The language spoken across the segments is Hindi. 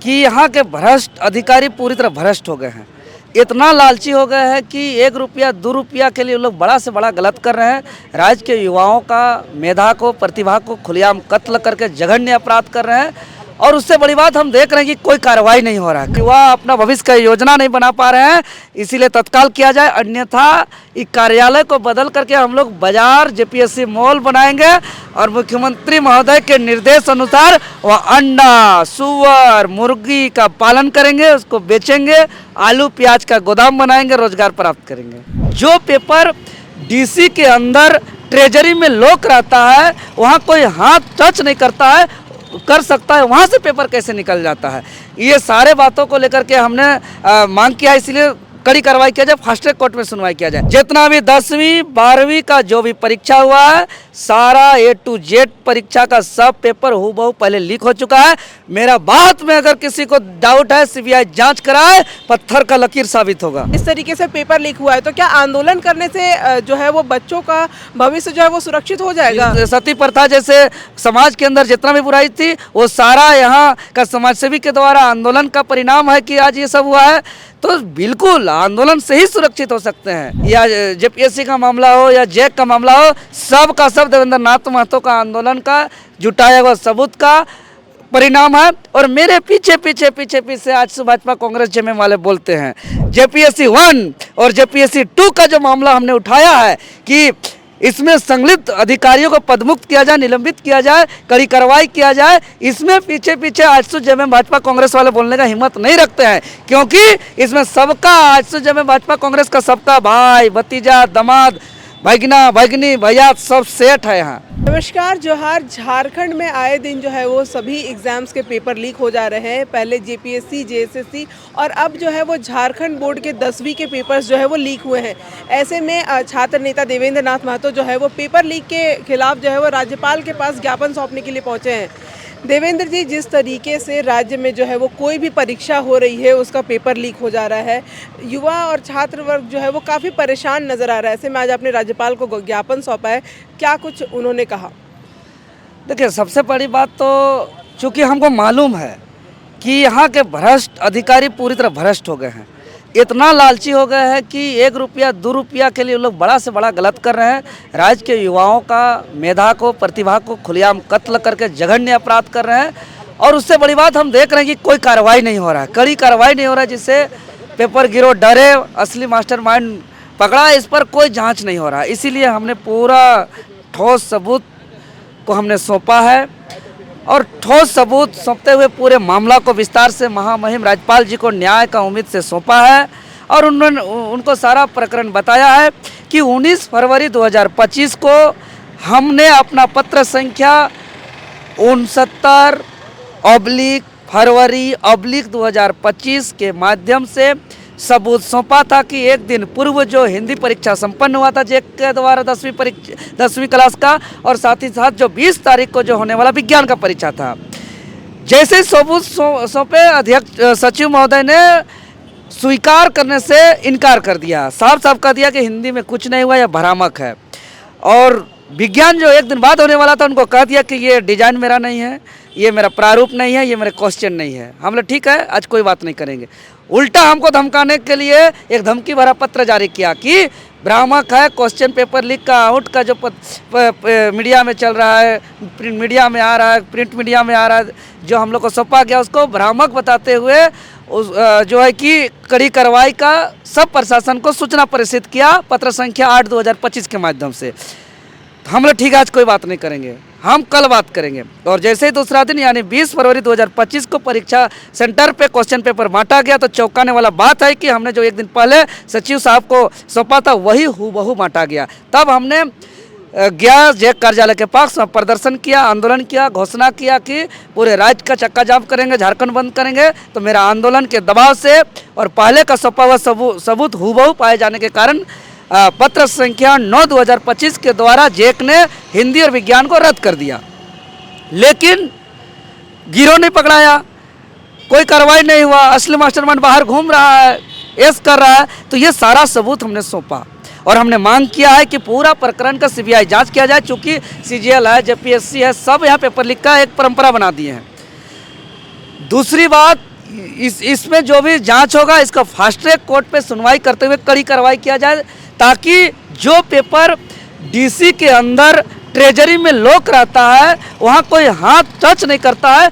कि यहाँ के भ्रष्ट अधिकारी पूरी तरह भ्रष्ट हो गए हैं। इतना लालची हो गए हैं कि 1 रुपया 2 रुपया के लिए लोग बड़ा से बड़ा गलत कर रहे हैं। राज्य के युवाओं का मेधा को, प्रतिभा को खुलेआम कत्ल करके जघन्य अपराध कर रहे हैं। और उससे बड़ी बात हम देख रहे हैं कि कोई कार्रवाई नहीं हो रहा है। युवा अपना भविष्य का योजना नहीं बना पा रहे हैं, इसीलिए तत्काल किया जाए, अन्यथा इस कार्यालय को बदल करके हम लोग बाजार जेपीएससी मॉल बनाएंगे और मुख्यमंत्री महोदय के निर्देश अनुसार वह अंडा, सुअर, मुर्गी का पालन करेंगे, उसको बेचेंगे, आलू प्याज का गोदाम बनाएंगे, रोजगार प्राप्त करेंगे। जो पेपर डीसी के अंदर ट्रेजरी में लॉक रहता है, वहाँ कोई हाथ टच नहीं करता है, कर सकता है, वहाँ से पेपर कैसे निकल जाता है। ये सारे बातों को लेकर के हमने मांग किया, इसलिए कड़ी कार्रवाई किया जाए, फास्ट ट्रैक कोर्ट में सुनवाई किया जाए। जितना भी 10वीं 12वीं का जो भी परीक्षा हुआ है, सारा A to Z परीक्षा का सब पेपर हूबहू पहले लीक हो चुका है। मेरा बात में अगर किसी को डाउट है, सीबीआई जांच कराए, पत्थर का लकीर साबित होगा। इस तरीके से पेपर लीक हुआ है तो क्या आंदोलन करने से जो है वो बच्चों का भविष्य जो है वो सुरक्षित हो जाएगा? सती प्रथा जैसे समाज के अंदर जितना भी बुराई थी, वो सारा यहाँ का समाजसेवी के द्वारा आंदोलन का परिणाम है कि आज ये सब हुआ है। तो बिल्कुल आंदोलन से ही सुरक्षित हो सकते हैं। या जेपीएससी का मामला हो या जैक का मामला हो, सब का सब देवेंद्र नाथ महतो का आंदोलन का जुटाया हुआ सबूत का परिणाम है। और मेरे पीछे पीछे पीछे पीछे आज भाजपा कांग्रेस जेएमएम वाले बोलते हैं जेपीएससी 1 और जेपीएससी 2 का जो मामला हमने उठाया है कि इसमें संलिप्त अधिकारियों को पदमुक्त किया जाए, निलंबित किया जाए, कड़ी कार्रवाई किया जाए, इसमें पीछे पीछे आजसू जेएमएम भाजपा कांग्रेस वाले बोलने का हिम्मत नहीं रखते हैं, क्योंकि इसमें सबका आजसू जेएमएम भाजपा कांग्रेस का सबका भाई, भतीजा, दामाद, भगना, भगनी, भैया सब सेठ है यहाँ। नमस्कार, जोहार। झारखंड में आए दिन जो है वो सभी एग्जाम्स के पेपर लीक हो जा रहे हैं। पहले जेपीएससी, जेएसएससी और अब जो है वो झारखंड बोर्ड के 10वीं के पेपर्स जो है वो लीक हुए हैं। ऐसे में छात्र नेता देवेंद्र नाथ महतो जो है वो पेपर लीक के खिलाफ जो है वो राज्यपाल के पास ज्ञापन सौंपने के लिए पहुंचे हैं। देवेंद्र जी, जिस तरीके से राज्य में जो है वो कोई भी परीक्षा हो रही है उसका पेपर लीक हो जा रहा है, युवा और छात्र वर्ग जो है वो काफ़ी परेशान नज़र आ रहा है। ऐसे में आज आपने राज्यपाल को ज्ञापन सौंपा है, क्या कुछ उन्होंने कहा? देखिए, सबसे बड़ी बात तो चूँकि हमको मालूम है कि यहाँ के भ्रष्ट अधिकारी पूरी तरह भ्रष्ट हो गए हैं। इतना लालची हो गए हैं कि 1 रुपया 2 रुपया के लिए लोग बड़ा से बड़ा गलत कर रहे हैं। राज्य के युवाओं का मेधा को, प्रतिभा को खुलेआम कत्ल करके जघन्य अपराध कर रहे हैं। और उससे बड़ी बात हम देख रहे हैं कि कोई कार्रवाई नहीं हो रहा है, कड़ी कार्रवाई नहीं हो रहा है, जिससे पेपर गिरोह डरे, असली मास्टरमाइंड पकड़ा, इस पर कोई जाँच नहीं हो रहा है। इसीलिए हमने पूरा ठोस सबूत को हमने सौंपा है और ठोस सबूत सौंपते हुए पूरे मामला को विस्तार से महामहिम राज्यपाल जी को न्याय का उम्मीद से सौंपा है। और उन्होंने उनको सारा प्रकरण बताया है कि 19 फरवरी 2025 को हमने अपना पत्र संख्या 69/फरवरी/2025 के माध्यम से सबूत सौंपा था कि एक दिन पूर्व जो हिंदी परीक्षा संपन्न हुआ था जेक के द्वारा 10वीं क्लास का, और साथ ही साथ जो 20 तारीख को जो होने वाला विज्ञान का परीक्षा था, जैसे ही सबूत सौंपे अध्यक्ष सचिव महोदय ने स्वीकार करने से इनकार कर दिया, साफ साफ कह दिया कि हिंदी में कुछ नहीं हुआ, यह भ्रामक है। और विज्ञान जो एक दिन बाद होने वाला था, उनको कह दिया कि ये डिजाइन मेरा नहीं है, ये मेरा प्रारूप नहीं है, ये मेरे क्वेश्चन नहीं है। हम लोग ठीक है, आज कोई बात नहीं करेंगे। उल्टा हमको धमकाने के लिए एक धमकी भरा पत्र जारी किया कि भ्रामक है, क्वेश्चन पेपर लीक का आउट का जो मीडिया में चल रहा है, प्रिंट मीडिया में आ रहा है, प्रिंट मीडिया में आ रहा है, जो हम लोग को सौंपा गया उसको भ्रामक बताते हुए जो है कि कड़ी कार्रवाई का सब प्रशासन को सूचना प्रेषित किया पत्र संख्या 8/2025 के माध्यम से। हम लोग ठीक है, आज कोई बात नहीं करेंगे, हम कल बात करेंगे। और जैसे ही दूसरा दिन यानी 20 फरवरी 2025 को परीक्षा सेंटर पे क्वेश्चन पेपर बांटा गया, तो चौंकाने वाला बात है कि हमने जो एक दिन पहले सचिव साहब को सौंपा था वही हूबहू बांटा गया। तब हमने गया जेक कार्यालय के पास प्रदर्शन किया, आंदोलन किया, घोषणा किया कि पूरे राज्य का चक्का जाम करेंगे, झारखंड बंद करेंगे। तो मेरा आंदोलन के दबाव से और पहले का सौंपा हुआ सबूत हूबहू पाए जाने के कारण पत्र संख्या 9/2025 के द्वारा जेक ने हिंदी और विज्ञान को रद्द कर दिया। लेकिन गिरोह नहीं पकड़ाया, कोई कार्रवाई नहीं हुआ, असली मास्टरमाइंड बाहर घूम रहा है, ऐश कर रहा है। तो ये सारा सबूत हमने सौंपा और हमने मांग किया है कि पूरा प्रकरण का सीबीआई जांच किया जाए, चूँकि सीजीएल है, जेपीएससी है, सब यहाँ पेपर लीक का एक परंपरा बना दिए हैं। दूसरी बात, इसमें जो भी जांच होगा इसका फास्ट ट्रैक कोर्ट पे सुनवाई करते हुए कड़ी कार्रवाई किया जाए, ताकि जो पेपर डीसी के अंदर ट्रेजरी में लॉक रहता है, वहाँ कोई हाथ टच नहीं करता है,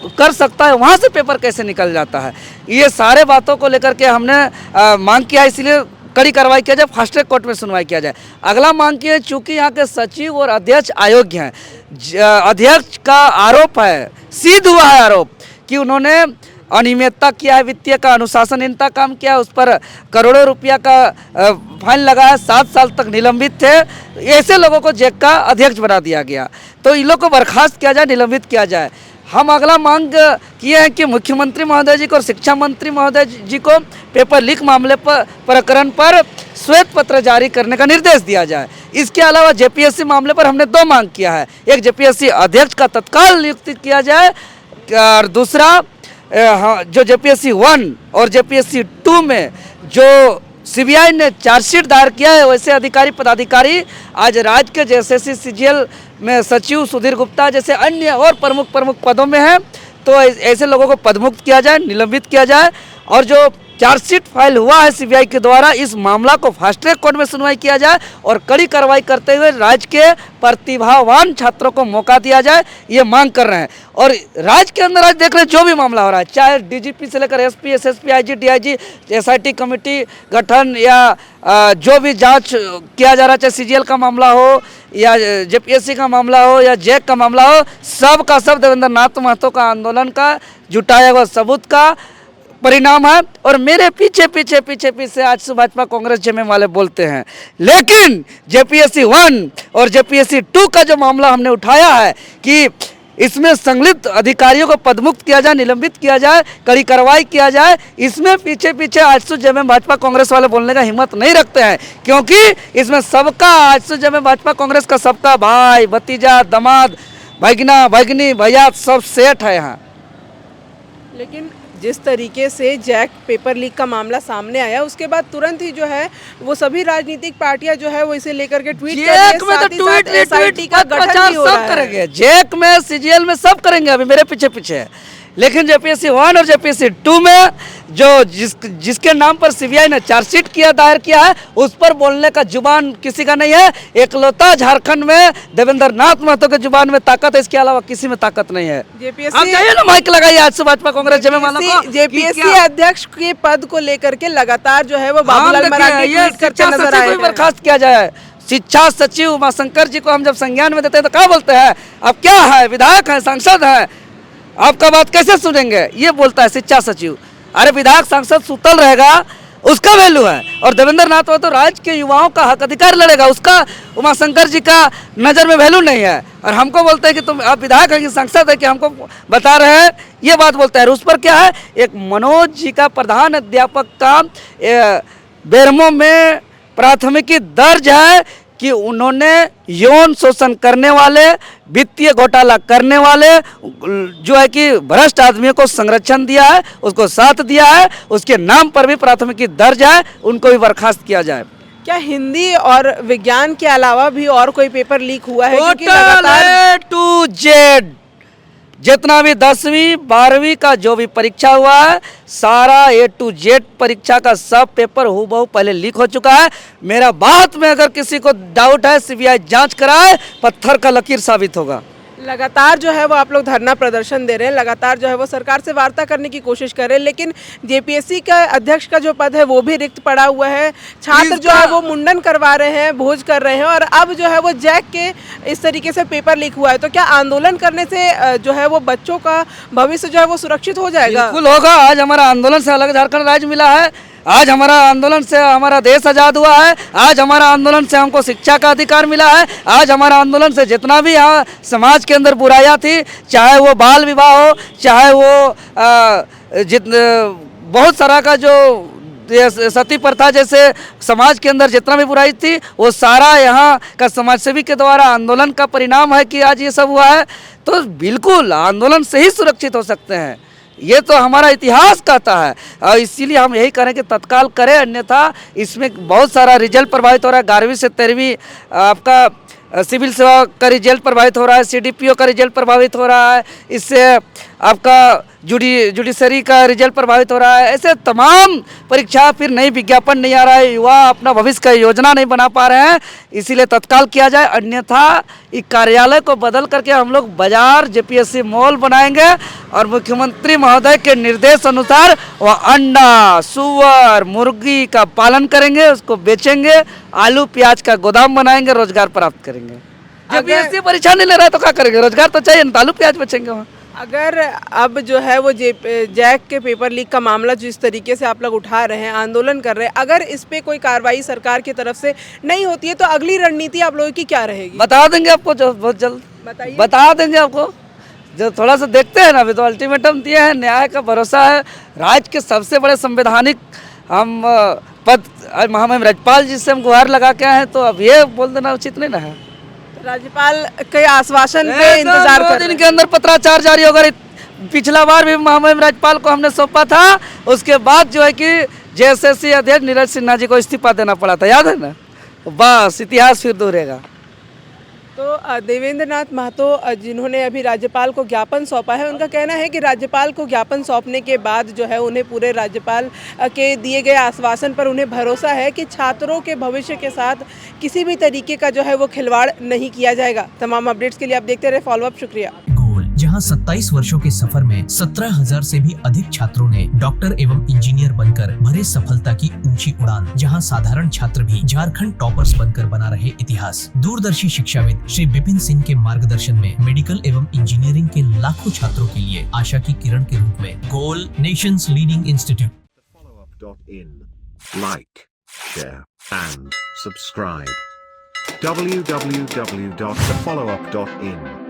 कर सकता है, वहाँ से पेपर कैसे निकल जाता है। ये सारे बातों को लेकर के हमने मांग किया, इसलिए कड़ी कार्रवाई किया जाए, फास्ट ट्रैक कोर्ट में सुनवाई किया जाए। अगला मांग की है, चूंकि यहाँ के सचिव और अध्यक्ष अयोग्य हैं, अध्यक्ष का आरोप है, सिद्ध हुआ है आरोप कि उन्होंने अनियमितता किया है, वित्तीय का अनुशासनहीनता काम किया है, उस पर करोड़ों रुपया का फाइन लगा है, 7 साल तक निलंबित थे। ऐसे लोगों को जैक का अध्यक्ष बना दिया गया, तो इन लोग को बर्खास्त किया जाए, निलंबित किया जाए। हम अगला मांग किए हैं कि मुख्यमंत्री महोदय जी को और शिक्षा मंत्री महोदय जी को पेपर लीक मामले पर प्रकरण पर श्वेत पत्र जारी करने का निर्देश दिया जाए। इसके अलावा जेपीएससी मामले पर हमने 2 मांग किया है, एक जेपीएससी अध्यक्ष का तत्काल नियुक्ति किया जाए, और दूसरा जो जेपीएससी 1 और जेपीएससी 2 में जो सीबीआई ने चार्जशीट दायर किया है, वैसे अधिकारी पदाधिकारी आज राज्य के जेएसएससी सीजीएल में सचिव सुधीर गुप्ता जैसे अन्य और प्रमुख पदों में हैं, तो ऐसे लोगों को पदमुक्त किया जाए, निलंबित किया जाए। और जो चार्जशीट फाइल हुआ है सीबीआई के द्वारा, इस मामला को फास्ट ट्रैक कोर्ट में सुनवाई किया जाए और कड़ी कार्रवाई करते हुए राज्य के प्रतिभावान छात्रों को मौका दिया जाए, ये मांग कर रहे हैं। और राज्य के अंदर आज देख रहे हैं जो भी मामला हो रहा है, चाहे डीजीपी से लेकर SP, SSP, IG, DIG, SIT committee गठन या जो भी जांच किया जा रहा है, चाहे सीजीएल का मामला हो या जेपीएससी का मामला हो या जैक का मामला हो, सब का सब देवेंद्र नाथ महतो का आंदोलन का जुटाया हुआ सबूत का परिणाम है। और मेरे पीछे आज भाजपा कांग्रेस जेएमएम वाले बोलते हैं, लेकिन जेपीएससी 1 और जेपीएससी 2 का जो मामला हमने उठाया है कि इसमें संलिप्त अधिकारियों को पदमुक्त किया जाए, निलंबित किया जाए, कड़ी कार्रवाई किया जाए, इसमें पीछे आजसू जेएमएम भाजपा कांग्रेस वाले बोलने का हिम्मत नहीं रखते हैं, क्योंकि इसमें सबका आजसू जेएमएम भाजपा कांग्रेस का सबका भाई, भतीजा, दामाद, भगना, भगनी, भैया सब सेठ है यहाँ। लेकिन जिस तरीके से जैक पेपर लीक का मामला सामने आया, उसके बाद तुरंत ही जो है वो सभी राजनीतिक पार्टियां जो है वो इसे लेकर के ट्वीट कर रही है, साथ ही साथ एसआईटी का गठन भी हो रहा है। करेंगे जैक में, सीजीएल में सब करेंगे, अभी मेरे पीछे है। लेकिन जेपीएससी 1 और जेपीएससी 2 में जो जिसके नाम पर सीबीआई ने चार्जशीट दायर किया है, उस पर बोलने का जुबान किसी का नहीं है। एकलौता झारखंड में देवेंद्र नाथ महतो के जुबान में ताकत है, इसके अलावा किसी में ताकत नहीं है। जेपीएससी ना माइक लगाइए आज से भाजपा कांग्रेस जेएमएम वालों को। जेपीएससी अध्यक्ष के पद को लेकर के लगातार जो है वो बाबूलाल मरांडी ट्वीट करते नजर आए हैं। बर्खास्त किया जाए। शिक्षा सचिव उमाशंकर जी को हम जब संज्ञान में देते हैं तो क्या बोलते हैं, अब क्या है, विधायक है, सांसद है, आपका बात कैसे सुनेंगे, ये बोलता है शिक्षा सचिव। अरे विधायक सांसद सुतल रहेगा, उसका वैल्यू है। और देवेंद्र नाथ महतो राज्य के युवाओं का हक अधिकार लड़ेगा, उसका उमाशंकर जी का नज़र में वैल्यू नहीं है। और हमको बोलते हैं कि तुम आप विधायक है कि सांसद है कि हमको बता रहे हैं, ये बात बोलते हैं। उस पर क्या है, एक मनोज जी का प्रधान अध्यापक का बेरमो में प्राथमिकी दर्ज है कि उन्होंने यौन शोषण करने वाले, वित्तीय घोटाला करने वाले, जो है कि भ्रष्ट आदमियों को संरक्षण दिया है, उसको साथ दिया है, उसके नाम पर भी प्राथमिकी दर्ज है, उनको भी बर्खास्त किया जाए। क्या हिंदी और विज्ञान के अलावा भी और कोई पेपर लीक हुआ है? A to Z जितना भी 10वीं 12वीं का जो भी परीक्षा हुआ है, सारा A to Z परीक्षा का सब पेपर हूबहू पहले लीक हो चुका है। मेरा बात में अगर किसी को डाउट है, सीबीआई जांच कराए, पत्थर का लकीर साबित होगा। लगातार जो है वो आप लोग धरना प्रदर्शन दे रहे हैं, लगातार जो है वो सरकार से वार्ता करने की कोशिश कर रहे हैं, लेकिन जेपीएससी का अध्यक्ष का जो पद है वो भी रिक्त पड़ा हुआ है। छात्र जो है वो मुंडन करवा रहे हैं, भोज कर रहे हैं, और अब जो है वो जैक के इस तरीके से पेपर लीक हुआ है, तो क्या आंदोलन करने से जो है वो बच्चों का भविष्य जो है वो सुरक्षित हो जाएगा? बिल्कुल होगा। आज हमारा आंदोलन से अलग झारखंड राज्य मिला है, आज हमारा आंदोलन से हमारा देश आज़ाद हुआ है, आज हमारा आंदोलन से हमको शिक्षा का अधिकार मिला है, आज हमारा आंदोलन से जितना भी यहाँ समाज के अंदर बुराइयाँ थी, चाहे वो बाल विवाह हो, चाहे वो बहुत सारा का जो सती प्रथा जैसे समाज के अंदर जितना भी बुराई थी, वो सारा यहाँ का समाजसेवी के द्वारा आंदोलन का परिणाम है कि आज ये सब हुआ है। तो बिल्कुल आंदोलन से ही सुरक्षित हो सकते हैं, ये तो हमारा इतिहास कहता है। और इसीलिए हम यही करें कि तत्काल करें, अन्यथा इसमें बहुत सारा रिजल्ट प्रभावित हो रहा है। 11वीं से 13वीं आपका सिविल सेवा का रिजल्ट प्रभावित हो रहा है, सीडीपीओ का रिजल्ट प्रभावित हो रहा है, इससे आपका जुडिशरी का रिजल्ट प्रभावित हो रहा है। ऐसे तमाम परीक्षा, फिर नई विज्ञापन नहीं आ रहा है, युवा अपना भविष्य का योजना नहीं बना पा रहे हैं, इसीलिए तत्काल किया जाए, अन्यथा इस कार्यालय को बदल करके हम लोग बाजार जेपीएससी मॉल बनाएंगे और मुख्यमंत्री महोदय के निर्देश अनुसार वह अंडा, सुअर, मुर्गी का पालन करेंगे, उसको बेचेंगे, आलू प्याज का गोदाम बनाएंगे, रोजगार प्राप्त करेंगे। जेपीएससी परीक्षा नहीं ले रहा है तो क्या करेंगे, रोजगार तो चाहिए ना, आलू प्याज बेचेंगे वहाँ। अगर अब जो है वो जैक के पेपर लीक का मामला जिस तरीके से आप लोग उठा रहे हैं, आंदोलन कर रहे हैं, अगर इस पे कोई कार्रवाई सरकार की तरफ से नहीं होती है तो अगली रणनीति आप लोगों की क्या रहेगी? बता देंगे आपको, जो बहुत जल्द बताइए। बता देंगे आपको, जो थोड़ा सा देखते हैं ना, अभी तो अल्टीमेटम दिए हैं, न्याय का भरोसा है। राज्य के सबसे बड़े संवैधानिक हम पद महामहिम राज्यपाल जी से हम गुहार लगा के आए हैं, तो अब ये बोल देना उचित नहीं ना है। राज्यपाल के आश्वासन पे इंतजार कर रहे दिन के अंदर पत्राचार जारी होगा। पिछला बार भी महामहिम राज्यपाल को हमने सौंपा था, उसके बाद जो है कि जेएसएससी अध्यक्ष नीरज सिन्हा जी को इस्तीफा देना पड़ा था, याद है ना। बस इतिहास फिर दोहरेगा। तो देवेंद्र नाथ महतो जिन्होंने अभी राज्यपाल को ज्ञापन सौंपा है, उनका कहना है कि राज्यपाल को ज्ञापन सौंपने के बाद जो है उन्हें पूरे राज्यपाल के दिए गए आश्वासन पर उन्हें भरोसा है कि छात्रों के भविष्य के साथ किसी भी तरीके का जो है वो खिलवाड़ नहीं किया जाएगा। तमाम अपडेट्स के लिए आप देखते रहे फॉलोअप। शुक्रिया। जहां 27 वर्षों के सफर में 17,000 से भी अधिक छात्रों ने डॉक्टर एवं इंजीनियर बनकर भरे सफलता की ऊंची उड़ान, जहां साधारण छात्र भी झारखंड टॉपर्स बनकर बना रहे इतिहास। दूरदर्शी शिक्षाविद श्री विपिन सिंह के मार्गदर्शन में मेडिकल एवं इंजीनियरिंग के लाखों छात्रों के लिए आशा की किरण के रूप में गोल nations leading institute. Like, share and subscribe. www.thefollowup.in